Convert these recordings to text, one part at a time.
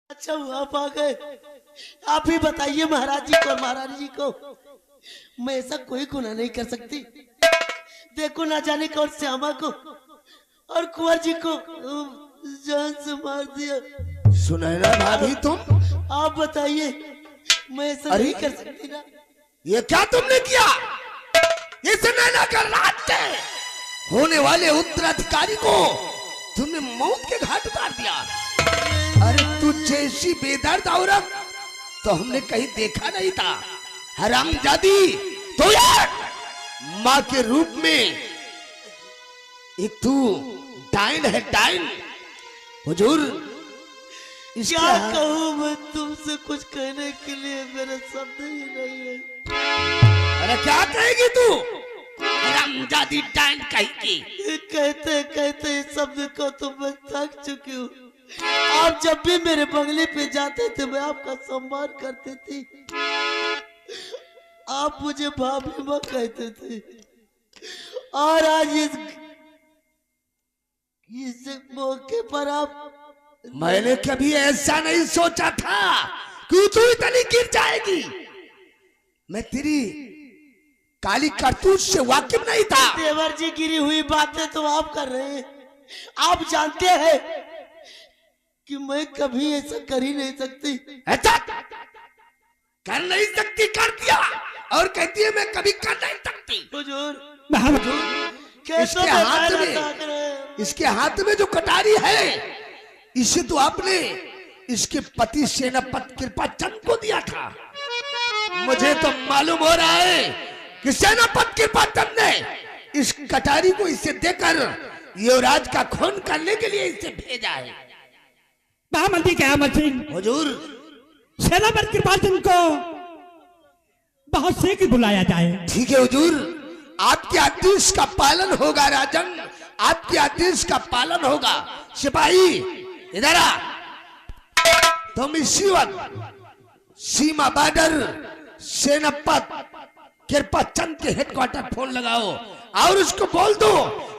अच्छा हुआ आप आ गए। आप ही बताइए महाराज जी को और महारानी जी को, मैं ऐसा कोई गुनाह नहीं कर सकती। देखो ना जाने कौन श्यामा को और कुंवर जी को जान से मार दिया। सुनैना भाभी तुम? आप बताइए, मैं ऐसा नहीं कर सकती ना। ये क्या तुमने किया? ये सुनैना का राज्य होने वाले उत्तराधिकारी को तुमने मौत के घाट उतार दिया। अरे तू जैसी बेदर्द औरत तो हमने कहीं देखा नहीं था। हरामजादी, तो यार माँ के रूप में एक तू डायन है, डायन। हुजूर क्या कहूँ मैं तुमसे, कुछ कहने के लिए मेरे शब्द ही नहीं है। अरे क्या कहेगी तू? हरामजादी डायन कहेगी। कहते कहते इस शब्द को तो मैं थक चुकी हूँ। आप जब भी मेरे बंगले पे जाते थे मैं आपका सम्मान करती थी। आप मुझे भाभी माँ कहते थे, और आज इस मौके पर आप। मैंने कभी ऐसा नहीं सोचा था कि तू इतनी गिर जाएगी। मैं तेरी काली करतूत से वाकिफ नहीं था। देवर जी, गिरी हुई बातें तो आप कर रहे हैं। आप जानते हैं कि मैं कभी ऐसा कर ही नहीं सकती। ऐसा कर नहीं सकती, कर दिया, और कहती है मैं कभी कर नहीं सकती। इसके हाथ में जो कटारी है, इसे तो आपने इसके पति सेनापति कृपाचंद को दिया था। मुझे तो मालूम हो रहा है कि सेनापति कृपाचंद ने इस कटारी को इसे देकर युवराज का खून करने के लिए इसे भेजा है। महामंत्री क्या सिंह, हुजूर सेनापति कृपाचंद को बहुत शीघ्र बुलाया जाए। ठीक है हुजूर, आपके आदेश का पालन होगा राजन, आपके आदेश का पालन होगा। सिपाही इधर आ। तुम इसी वक्त सीमा बॉर्डर सेनापति कृपाचंद के हेडक्वार्टर फोन लगाओ और उसको बोल दो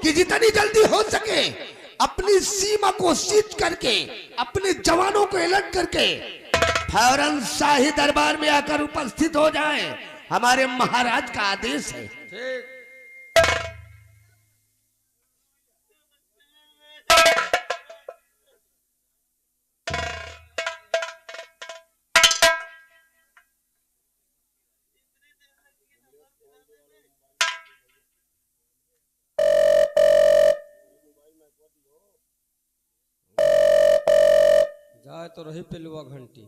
कि जितनी जल्दी हो सके अपनी सीमा को सीज करके अपने जवानों को अलर्ट करके फौरन शाही दरबार में आकर उपस्थित हो जाएं। हमारे महाराज का आदेश है। जाए तो रही पिलुआ घंटी।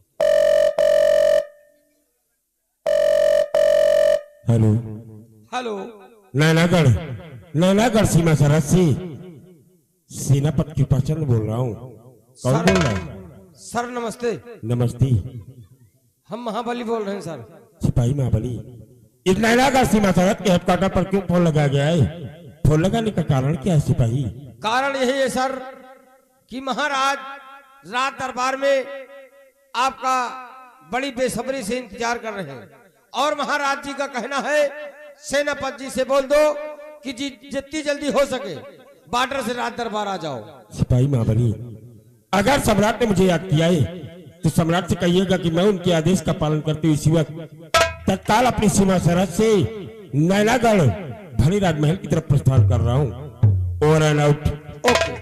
हेलो हेलो, नैनागढ़ सीमा सरहद से सेनापति कृपाचंद बोल रहा हूँ। कौन बोल रहा है? सर नमस्ते। नमस्ते। हम महाबली बोल रहे हैं सर। सिपाही महाबली, इस नैनागढ़ सीमा सरहद के हेडक्वार्टर पर क्यों फोन लगाया गया है? फोन लगाने का कारण क्या है सिपाही? कारण यही है सर कि महाराज रात दरबार में आपका बड़ी बेसब्री से इंतजार कर रहे हैं, और महाराज जी का कहना है सेनापति जी से बोल दो कि जितनी जल्दी हो सके बॉर्डर से रात दरबार आ जाओ। सिपाही महाबली, अगर सम्राट ने मुझे याद किया है तो सम्राट से कहिएगा कि मैं उनके आदेश का पालन करते हुए इसी वक्त तत्काल अपनी सीमा सरहद से नैनागढ़ भनी राजमहल की तरफ प्रस्थान कर रहा हूँ। Over and out. ओके।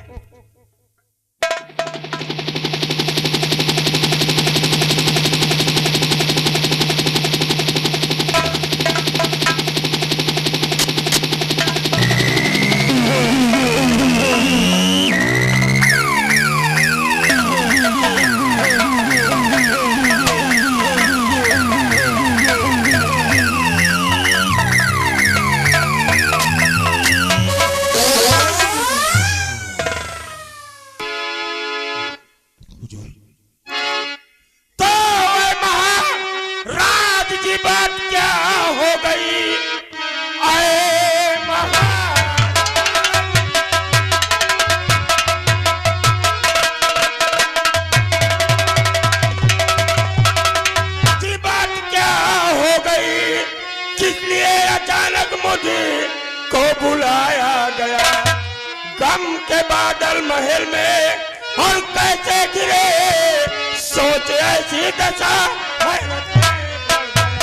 को बुलाया गया। गम के बादल महल में हम कैसे गिरे सोच ऐसी दशा हैरत में पड़ गया।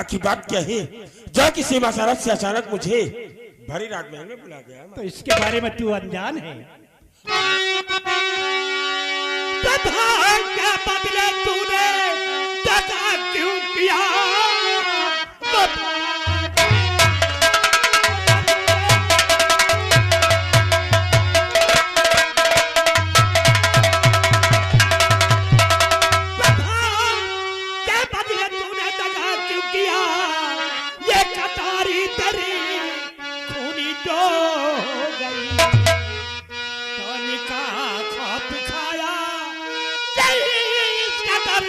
आखिर बात क्या है जो कि सीमा सरहद से अचानक मुझे भरी राजमहल में बुला गया। तो इसके बारे में तू अनजान है। तथा क्या बदले तूने तथा क्यों किया ये कटारी तेरी खूनी जो गई पानी का खाप खाया इस कदर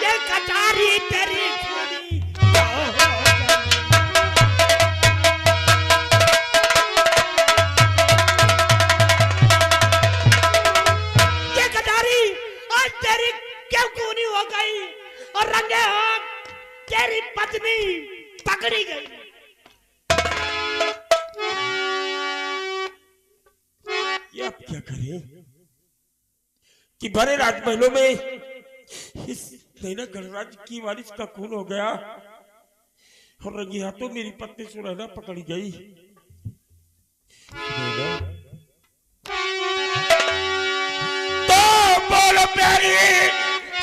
ये कटारी तेरी खूनी जो गई। ये कटारी आज तेरी क्यों खूनी हो गई और रंगे हाथ तेरी पत्नी पकड़ी गई। ये आप क्या करें कि भरे राजमहलों में इस नैना गणराज की वारिस का खून हो गया और रंगी हाथों मेरी पत्नी सुनैना पकड़ी गई। तो बोलो प्यारी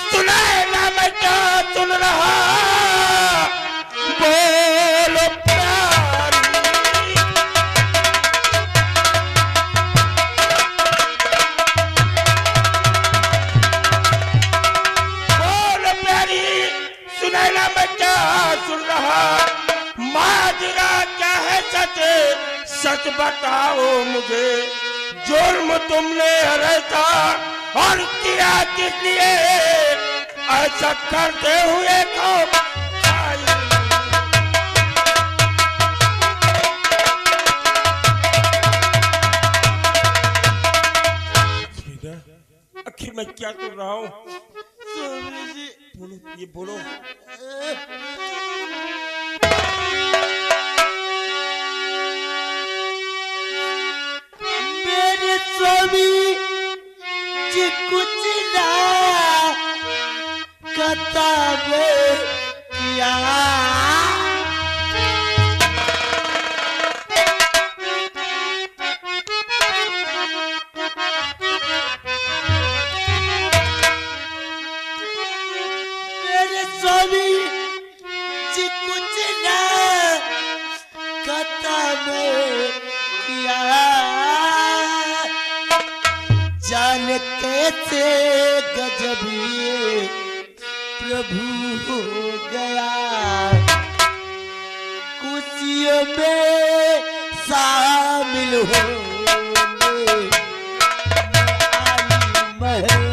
सुनैना मैं क्या सुन रहा, बोलो प्यारी। बोलो प्यारी सुनैना मैं क्या सुन रहा, माजरा क्या है सच सच बताओ मुझे, जुर्म तुमने रहता और किया किस लिए, ऐसा करते हुए को आखिर मैं क्या कर रहा हूँ। स्वामी जी बोलो ये बोलो। मेरे स्वामी जी कुछ ना कताब किया, मेरे स्वामी जी कुछ ना कताब किया, जान कैसे गजब ये प्रभु हो गया, खुशियों में शामिल हो महल,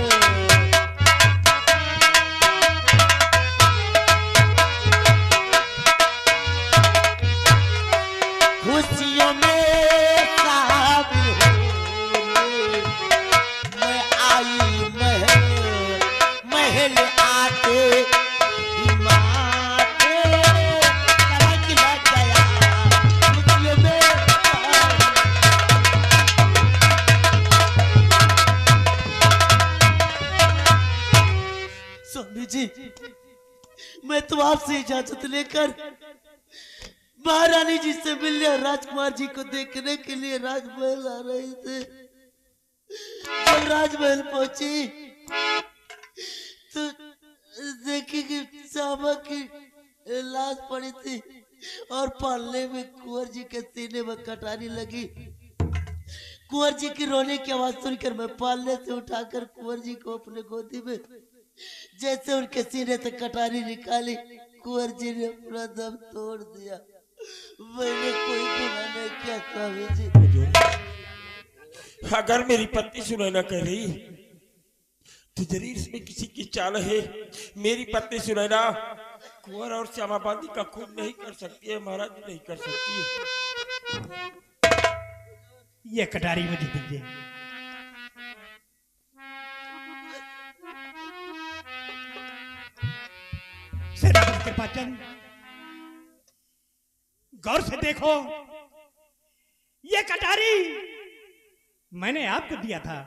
खुशियों में शामिल होने मैं आई महल, महल आते ही माथे कड़क लग गया, खुशियों में स्वामी जी मैं तो आपसे इजाजत लेकर महारानी जी से मिलने और राजकुमार जी को देखने के लिए राजमहल आ रहे थे। जब राजमहल पहुंची तो देखी कि साहबा की लाश पड़ी थी और पालने में कुंवर जी के सीने में कटारी लगी। कुंवर जी की रोने की आवाज सुनकर मैं पालने से उठाकर कुंवर जी को अपने गोदी में जैसे उनके सीने से कटारी निकाली, कुंवर जी ने अपना दम तोड़ दिया। मैंने कोई गुनाह नहीं किया स्वामी जी। अगर मेरी पत्नी सुनैना कह रही तो जरूर इसमें किसी की चाल है। मेरी पत्नी सुनैना कुंवर और श्यामा बांदी का खून नहीं कर सकती है महाराज, नहीं कर सकती है। ये कटारी मुझे दीजिए। सेनापति कृपाचंद गौर से देखो, ये कटारी मैंने आपको दिया था।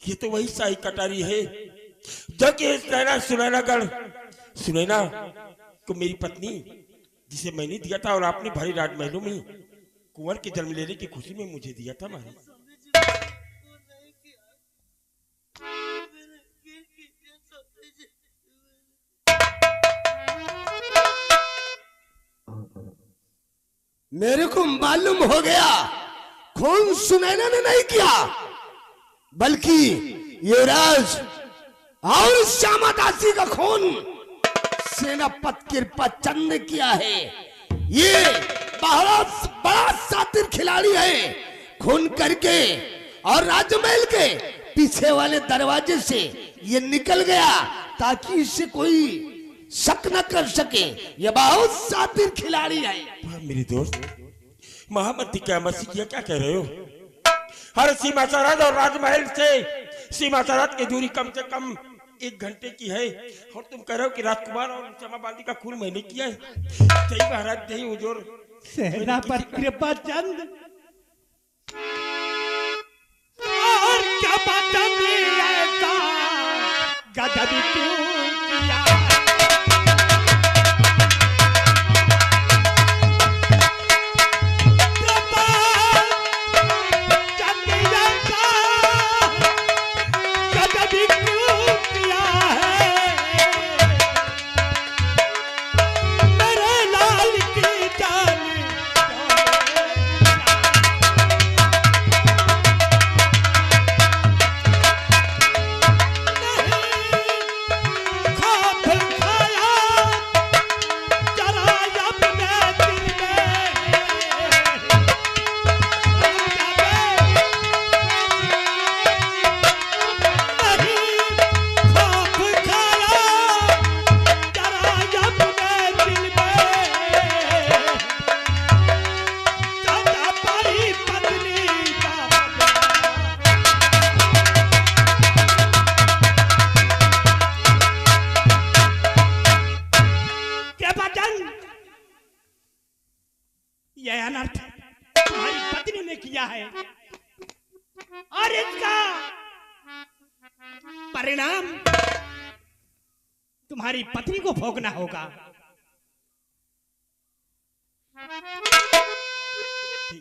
ये तो वही शाही कटारी है जो कि सुनैना को मेरी पत्नी जिसे मैंने दिया था और आपने भारी राजमहलों में कुंवर के जन्म लेने की खुशी में मुझे दिया था महाराज। मेरे को मालूम हो गया खून सुनैना ने नहीं किया, बल्कि युवराज और श्यामा दासी का खून सेनापति कृपा चंद ने किया है। ये बहुत बड़ा शातिर खिलाड़ी है। खून करके और राजमहल के पीछे वाले दरवाजे से ये निकल गया ताकि इससे कोई शक न कर सके। ये बहुत शातिर खिलाड़ी है। मेरी दोस्त महामती क्या मसीह क्या कह रहे हो? हर सीमा सरहद और राजमहल से सीमा सरहद की दूरी कम से कम 1 घंटे की है और तुम कह रहे हो कि राजकुमार और श्यामा बाली का खून मैंने किया है। सही महाराज, सही हुजूर। सेनापति कृपा चंद और कृपा चंद ऐसा गजब क्यों किया? यह अनर्थ तुम्हारी पत्नी ने किया है और इसका परिणाम तुम्हारी पत्नी को भोगना होगा।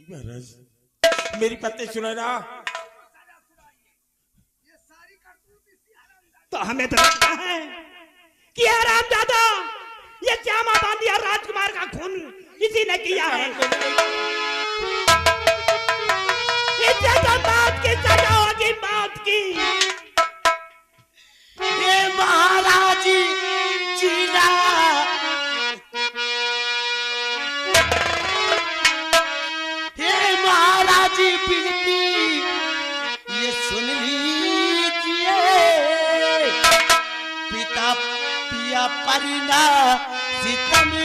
महाराज, मेरी पत्नी सुनैना तो हमें तो लगता है कि हरामजादा ये श्यामा बाली और राजकुमार का खून इसी ने किया है। इससे तो मौत की सजा होगी, मौत की। ये महाराज जीना हे महाराज बिनती ये सुन लीजिए, पिता पिया परिना सितम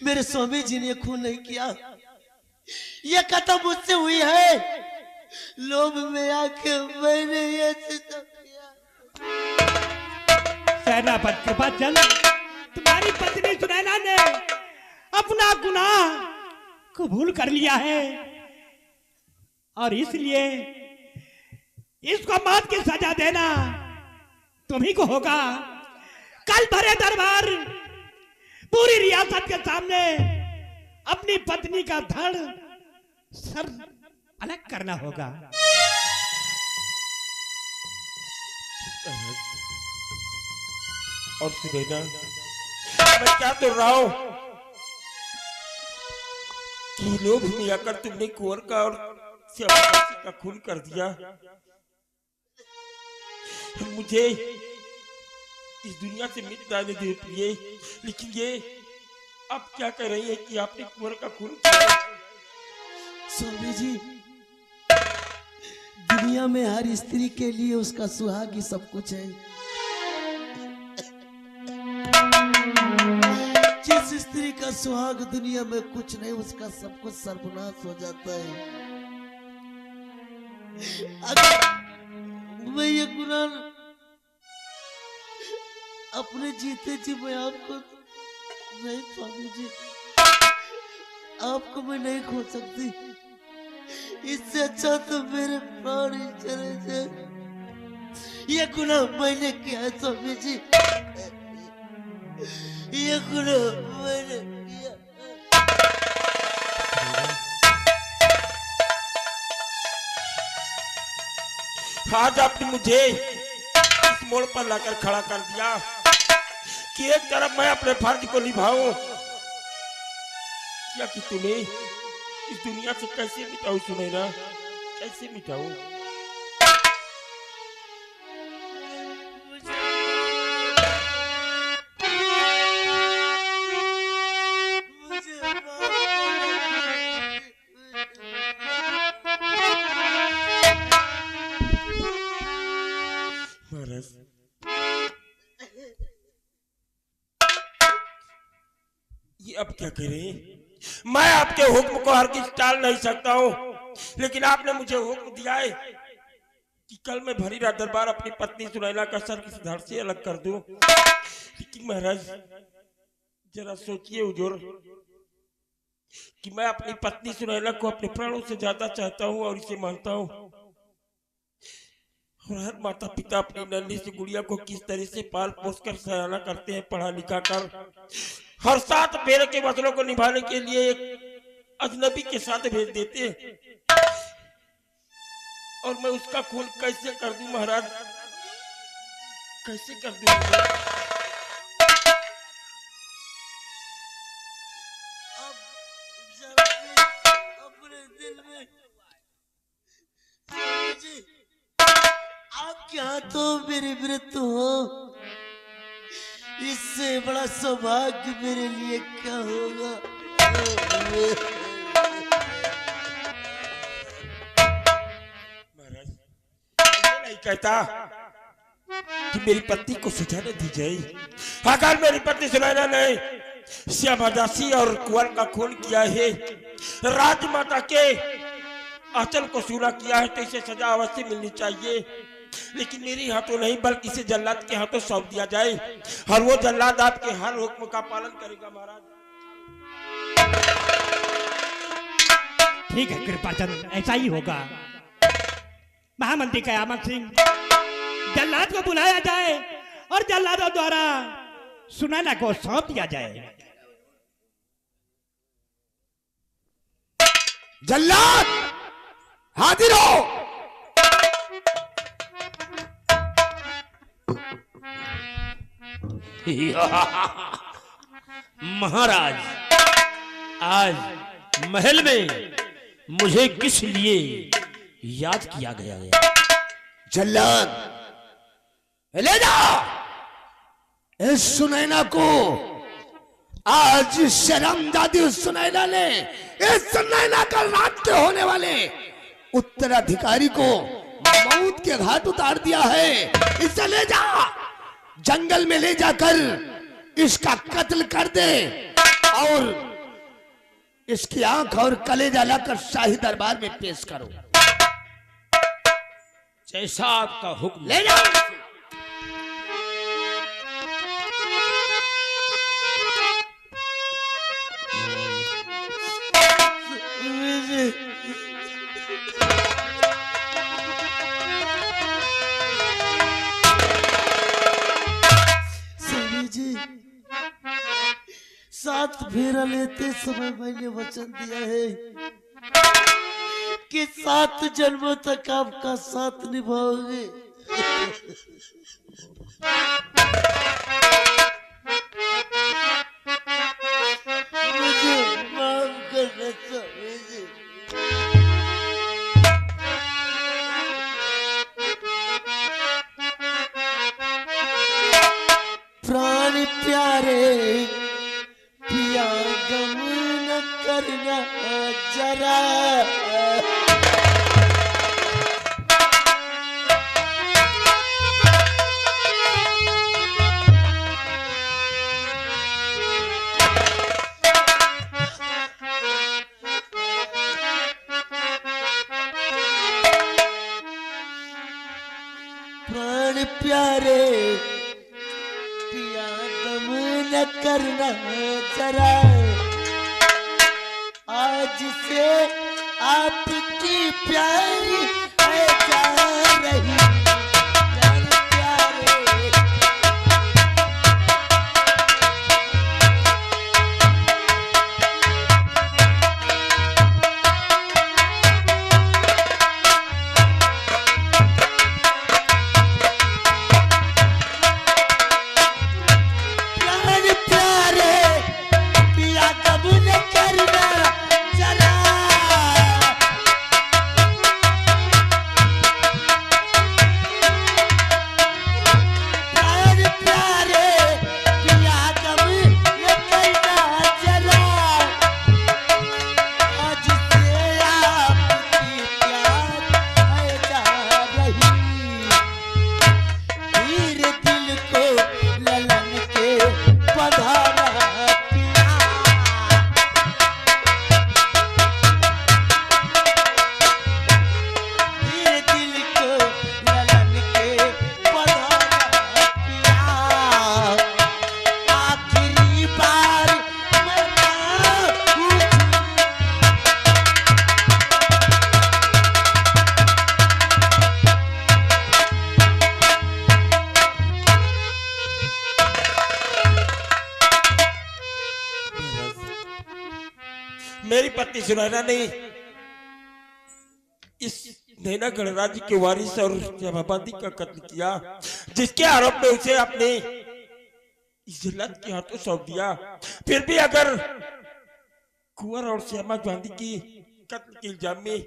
मेरे स्वामी जी ने खून नहीं किया। ये कथा मुझसे हुई है, लोभ में आके मैंने ये सितम किया। सेनापति कृपाचंद, तुम्हारी पत्नी सुनैना ने अपना गुनाह कबूल कर लिया है और इसलिए इसको मौत की सजा देना तुम्ही को होगा। कल भरे दरबार पूरी रियासत के सामने अपनी पत्नी का धड़ सर अलग करना होगा। और सुनैना मैं क्या कर रहा हूं कि लोग में आकर तुमने कुंवर का और श्यामादासी का खून कर दिया। मुझे इस दुनिया से मिट जाने दे प्रिय, लेकिन ये अब क्या कह रही है कि आपने कुंवर का खून किया। स्वामी जी, दुनिया में हर स्त्री के लिए उसका सुहाग ही सब कुछ है। जिस स्त्री का सुहाग दुनिया में कुछ नहीं, उसका सब कुछ सर्वनाश हो जाता है। अगर मैं ये गुनाह अपने जीते जी मैं आपको नहीं, स्वामी जी आपको मैं नहीं खो सकती। इससे अच्छा तो मेरे प्राण ही चले जाए। ये गुनाह मैंने किया है स्वामी जी, ये गुनाह मैंने किया। आज आपने मुझे इस मोड़ पर लाकर खड़ा कर दिया कि एक तरफ मैं अपने फर्ज को निभाऊं या कि तुम्हें इस दुनिया से कैसे मिटाऊं सुनैना, कैसे मिटाऊं। महाराज, ये अब क्या करें? मैं आपके हुक्म को हरगिज टाल नहीं सकता हूँ, लेकिन आपने मुझे हुक्म दिया है कि कल मैं भरी रात दरबार अपनी पत्नी सुनैना का सर किसी धड़ से अलग कर दूं। लेकिन महाराज जरा सोचिए हुजूर कि मैं अपनी पत्नी सुनैना को अपने प्राणों से ज्यादा चाहता हूँ और इसे मानता हूँ। और हर माता पिता अपनी नन्ही सी गुड़िया को किस तरह से पाल पोस कर सयाना करते हैं, पढ़ा लिखा कर, हर 7 फेरे के वचनों को निभाने के लिए एक अजनबी के साथ भेज देते हैं। और मैं उसका खून कैसे कर दूं महाराज, कैसे कर दूं? अब जरा भी अपने दिल में स्वामी जी, आपके हाथों मेरी मृत्यु हो, इससे बड़ा सौभाग्य मेरे लिए क्या होगा। महाराज ये नहीं कहता कि मेरी पत्नी को सजा न दी जाए। अगर मेरी पत्नी सुनैना ने श्यामादासी और कुंवर का खून किया है, राजमाता के आंचल को सूना किया है, तो इसे सजा अवश्य मिलनी चाहिए। लेकिन मेरे हाथों नहीं बल्कि इसे जल्लाद के हाथों सौंप दिया जाए और वो जल्लाद आपके हर हुक्म का पालन करेगा महाराज। ठीक है कृपाचंद, ऐसा ही होगा। महामंत्री कयामत सिंह, जल्लाद को बुलाया जाए और जल्लादों द्वारा सुनैना को सौंप दिया जाए। जल्लाद हाजिर हो। महाराज, आज महल में मुझे किस लिए याद किया गया है? जल्लाद ले जाओ इस सुनैना को। आज शर्मजादी उस सुनैना ने इस सुनैना का रात के होने वाले उत्तराधिकारी को मौत के घाट उतार दिया है। इसे ले जा, जंगल में ले जाकर इसका कत्ल कर दे और इसकी आंख और कलेजा लाकर शाही दरबार में पेश करो। जैसा आपका हुक्म। ले जाओ। स्वामी जी, 7 फेरा लेते समय मैंने वचन दिया है कि 7 जन्मों तक आपका साथ निभाओगे। प्राण प्यारे पिया गम न करना जरा। प्राण प्यारे पिया गम न करना जरा। आज से आपकी प्यारी है जा रही प्राण प्यारे। प्राण प्यारे पिया गम न करना जरा। प्राण प्यारे पिया गम न करना जरा। आज से आपकी प्यार है जा रही। धीरे दिल को ललन के पधारा पिया। धीरे दिल को ललन के पधारा पिया। आखिरी बार मरना हूँ। मेरी पत्नी सुनैना ने इस नैना गणराज्य के वारिस और श्यामाबादी का कत्ल किया, जिसके आरोप में उसे अपने जिल्लत के हाथों सौंप दिया। फिर भी अगर कुंवर और श्यामा गांधी की कत्ल के इल्जाम में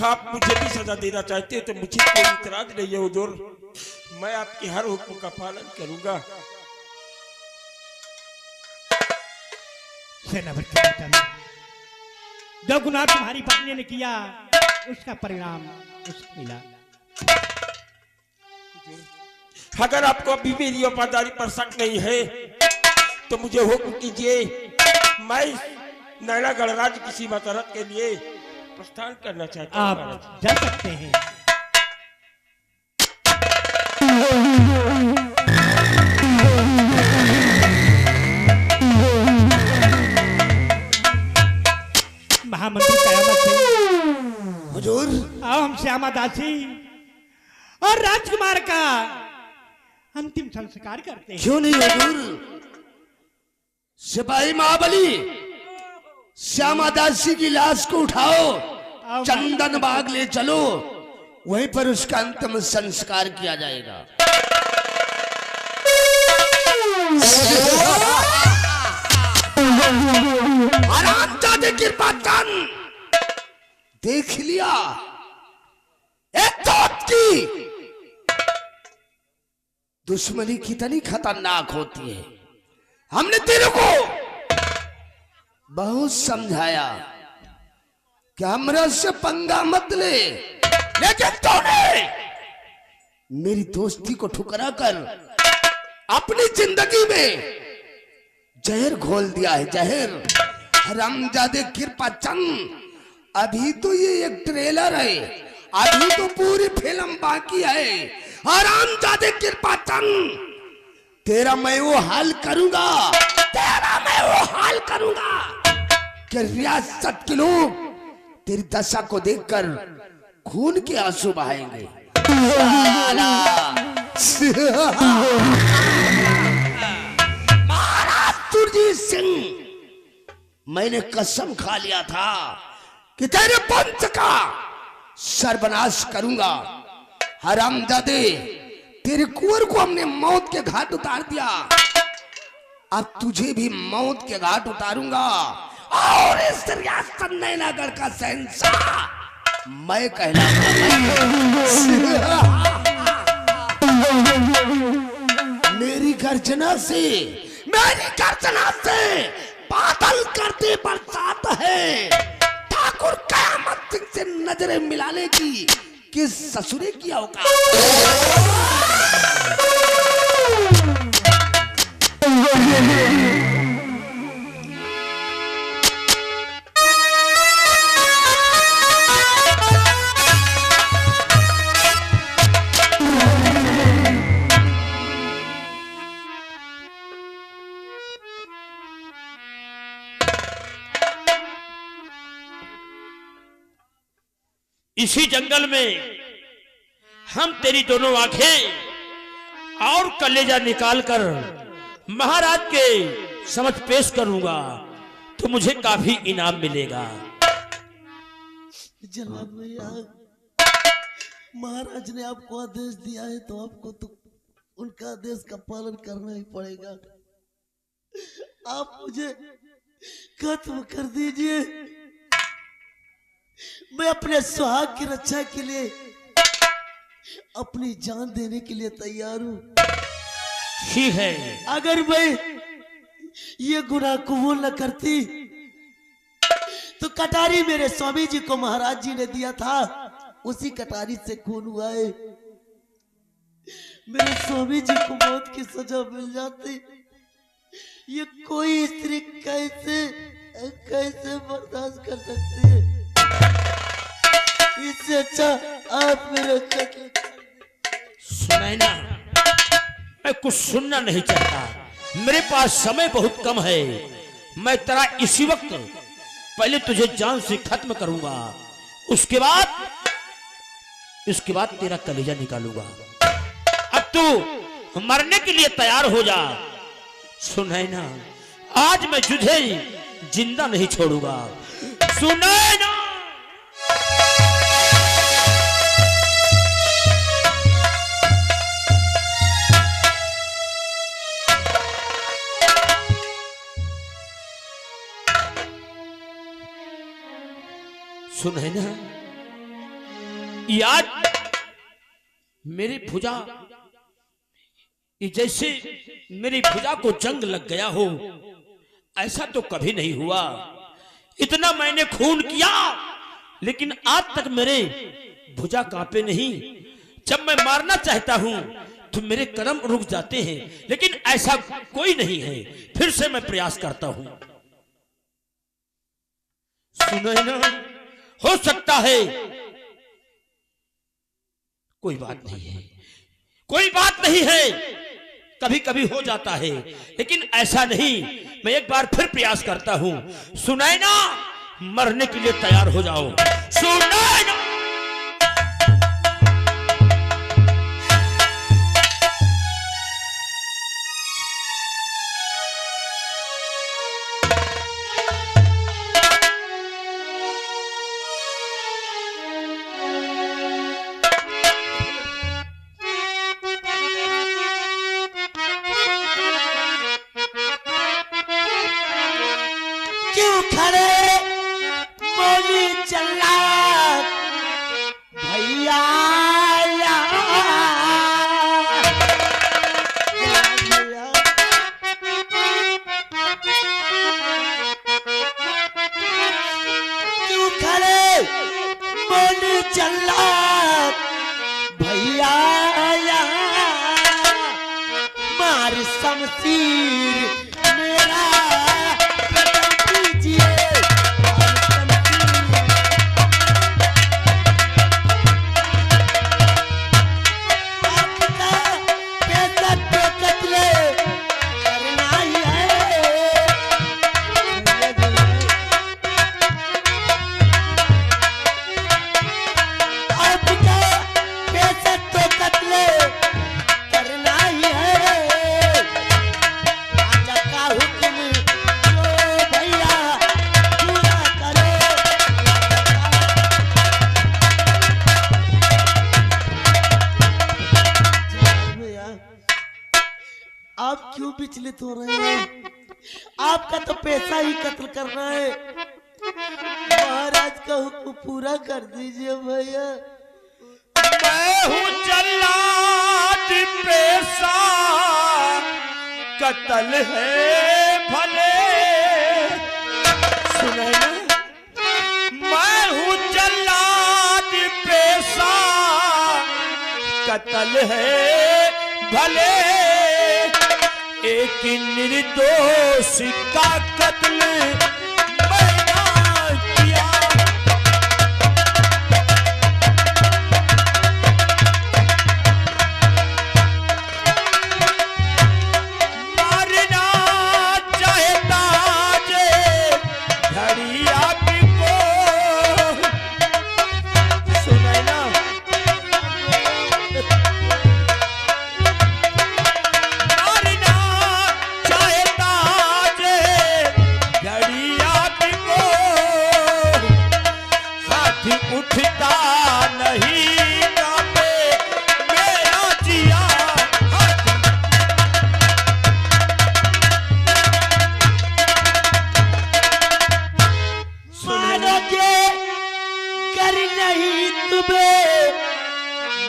आप मुझे भी सजा देना चाहते हो तो मुझे कोई इतराज नहीं है हुजूर। मैं आपके हर हुक्म का पालन करूंगा। सेनापति पिता, जो गुनाह तुम्हारी पत्नी ने किया उसका परिणाम उसको मिला। अगर आपको अभी मेरी वफादारी पर शक नहीं है तो मुझे हुक्म कीजिए, मैं नैना गणराज्य की सीमा तरफ के लिए प्रस्थान करना चाहता हूं। आप जा सकते हैं। महामंत्री कयामत सिंह, हुजूर आओ हम श्यामा दासी और राजकुमार का अंतिम संस्कार करते हैं। क्यों नहीं हुजूर? सिपाही महाबली, श्यामा दासी की लाश को उठाओ, चंदन बाग ले चलो, वहीं पर उसका अंतिम संस्कार किया जाएगा। आरामजादे कृपा चंद, देख लिया एक तौत की दुश्मनी कितनी खतरनाक होती है। हमने तेरे को बहुत समझाया कि हमरा से पंगा मत ले, लेकिन तूने मेरी दोस्ती को ठुकरा कर अपनी जिंदगी में जहर घोल दिया है, जहर। हरामजादे कृपा चंद, अभी तो ये एक ट्रेलर है, अभी तो पूरी फिल्म बाकी है। हरामजादे कृपा चंद, तेरा मैं वो हाल करूंगा, तेरा मैं वो हाल करूंगा कि रियासत के लोग तेरी दशा को देखकर खून के आंसू बहाएंगे। महाराज सुरजीत सिंह, मैंने कसम खा लिया था कि तेरे पंच का सर्वनाश करूंगा। हरामजादे, तेरे कुंवर को हमने मौत के घाट उतार दिया, अब तुझे भी मौत के घाट उतारूंगा। और इस रियासत नैनागढ़ का शहंशाह मैं कहलाऊंगा। मेरी गर्जना से, मेरी गर्जना से बादल करते बरसात है। ठाकुर कयामत सिंह से नजरें मिलाने की किस ससुरे की औकात। इसी जंगल में हम तेरी दोनों आंखें और कलेजा निकालकर महाराज के समझ पेश करूंगा तो मुझे काफी इनाम मिलेगा। जनाब भैया, महाराज ने आपको आदेश दिया है तो आपको तो उनका आदेश का पालन करना ही पड़ेगा। आप मुझे खत्म कर दीजिए, मैं अपने सुहाग की रक्षा के लिए अपनी जान देने के लिए तैयार हूं। ठीक है, अगर मैं ये गुनाह कबूल न करती तो कटारी मेरे स्वामी जी को महाराज जी ने दिया था, उसी कटारी से खून हुआ है। मेरे स्वामी जी को मौत की सजा मिल जाती, ये कोई स्त्री कैसे कैसे बर्दाश्त कर सकती है। इससे अच्छा आप मेरे कत्ल। सुनैना, मैं कुछ सुनना नहीं चाहता, मेरे पास समय बहुत कम है। मैं तेरा इसी वक्त पहले तुझे जान से खत्म करूंगा, उसके बाद तेरा कलेजा निकालूंगा। अब तू मरने के लिए तैयार हो जा। सुनैना, आज मैं तुझे जिंदा नहीं छोड़ूंगा। सुनैना, सुनैना, याद मेरी भुजा, जैसे मेरी भुजा को जंग लग गया हो, ऐसा तो कभी नहीं हुआ। इतना मैंने खून किया लेकिन आज तक मेरे भुजा कांपे नहीं। जब मैं मारना चाहता हूं तो मेरे कदम रुक जाते हैं, लेकिन ऐसा कोई नहीं है। फिर से मैं प्रयास करता हूं। सुनैना, हो सकता है, कोई बात नहीं है, कोई बात नहीं है, कभी कभी हो जाता है, लेकिन ऐसा नहीं। मैं एक बार फिर प्रयास करता हूं। सुनैना, मरने के लिए तैयार हो जाओ। सुनैना, आप क्यों विचलित हो रहे हैं? आपका तो पैसा ही कत्ल करना है। महाराज का हुक्म पूरा कर दीजिए भैया। मैं हूँ जल्लाद पेशा, कत्ल है भले, सुने ना, मैं हूँ जल्लाद पेशा, कत्ल है भले, एक निर्दोष का कत्ल मैंने किया। मारना चाहता जे घड़िया को, सुने ना, मारना चाहता जे घड़िया को, हाथ उठता नहीं कांपे मेरा जिया, हाथ मारोगे कर नहीं तुम्हें,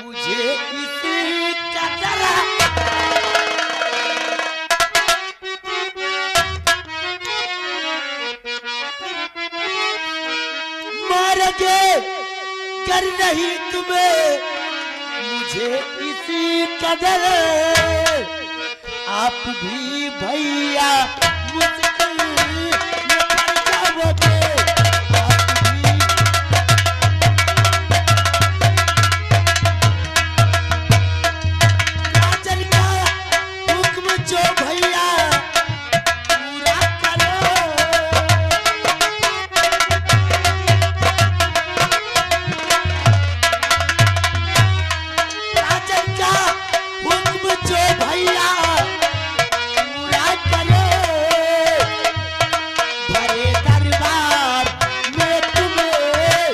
मुझे इसी का डरा। मारोगे कर नहीं तुम्हें, मुझे इसी का डर। आप भी भैया मुश्किल में पड़ जाओगे, आप भी। राजन का हुक्म जो भैया पूरा करो। राजन का हुक्म जो भैया पूरा करो। भरे दरबार में तुम्हें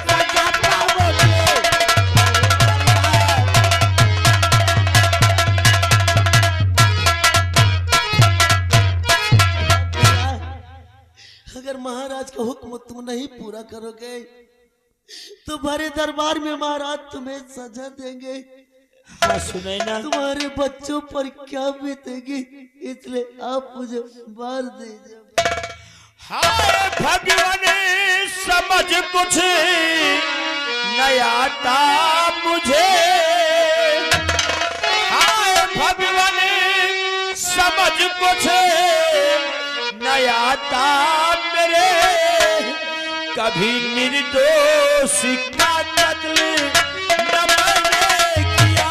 सजा पाओगे। अगर महाराज का हुक्म तुम नहीं पूरा करोगे तो भरे दरबार में महाराज तुम्हें सजा देंगे। हाँ सुने ना, तुम्हारे बच्चों पर क्या बीतेगी, इसलिए आप मुझे मार दीजिए। हाय भगवान समझ कुछ नहीं आता मुझे, हाय भगवान समझ कुछ नहीं आता मेरे, कभी निर्दोष का कत्ल न मैंने किया।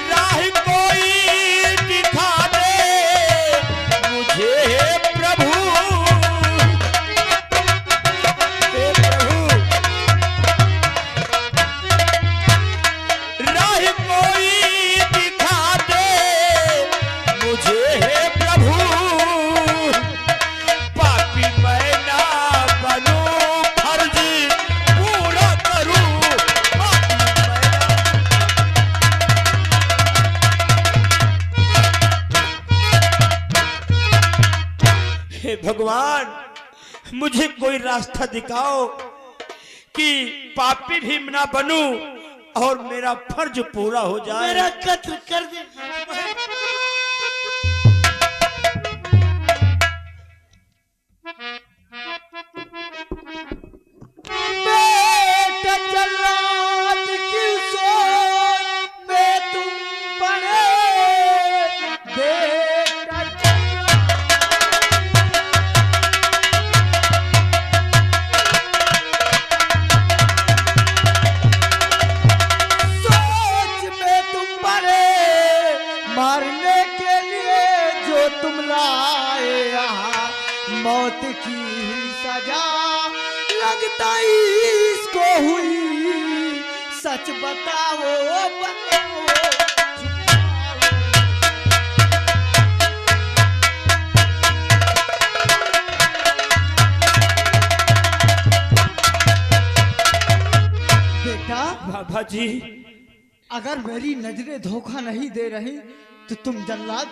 राह कोई दिखा दे मुझे प्रभु, हे प्रभु, राह कोई दिखा दे मुझे हे प्रभु, पापी मैं ना बनूं फर्ज पूरा करूं, पापी मैं ना। हे भगवान, मुझे कोई रास्ता दिखाओ कि पापी भी ना बनूं और मेरा फर्ज पूरा हो जाए। मेरा कत्ल कर दे। बेटा जल्लाद की सोच में तुम पड़े, बेटा सोच में तुम पड़े, मारने के लिए जो तुम लाए यहाँ, मौत की सजा लगता इसको हुई। सच बताओ बताओ, बेटा बाबा जी, अगर मेरी नजरें धोखा नहीं दे रही तो तुम जल्लाद